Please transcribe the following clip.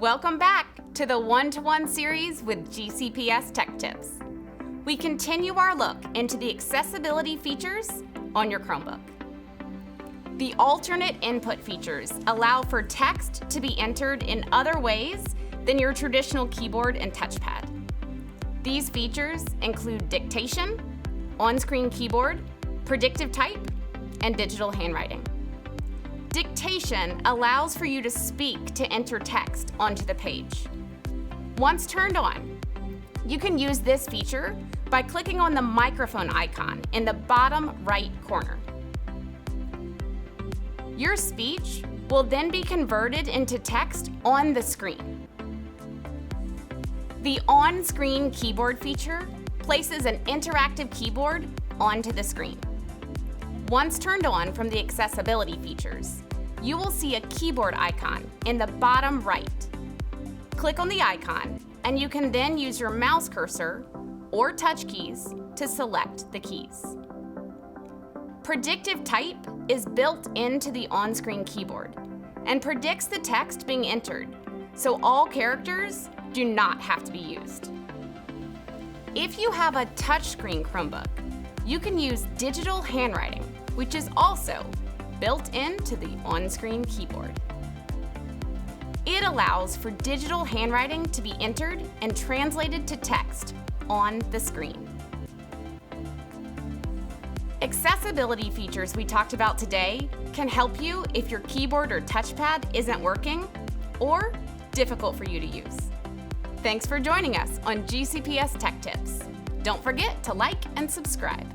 Welcome back to the one-to-one series with GCPS Tech Tips. We continue our look into the accessibility features on your Chromebook. The alternate input features allow for text to be entered in other ways than your traditional keyboard and touchpad. These features include dictation, on-screen keyboard, predictive type, and digital handwriting. Dictation allows for you to speak to enter text onto the page. Once turned on, you can use this feature by clicking on the microphone icon in the bottom right corner. Your speech will then be converted into text on the screen. The on-screen keyboard feature places an interactive keyboard onto the screen. Once turned on from the accessibility features, you will see a keyboard icon in the bottom right. Click on the icon, and you can then use your mouse cursor or touch keys to select the keys. Predictive type is built into the on-screen keyboard and predicts the text being entered, so all characters do not have to be used. If you have a touchscreen Chromebook, you can use digital handwriting, which is also built into the on-screen keyboard. It allows for digital handwriting to be entered and translated to text on the screen. Accessibility features we talked about today can help you if your keyboard or touchpad isn't working or difficult for you to use. Thanks for joining us on GCPS Tech Tips. Don't forget to like and subscribe.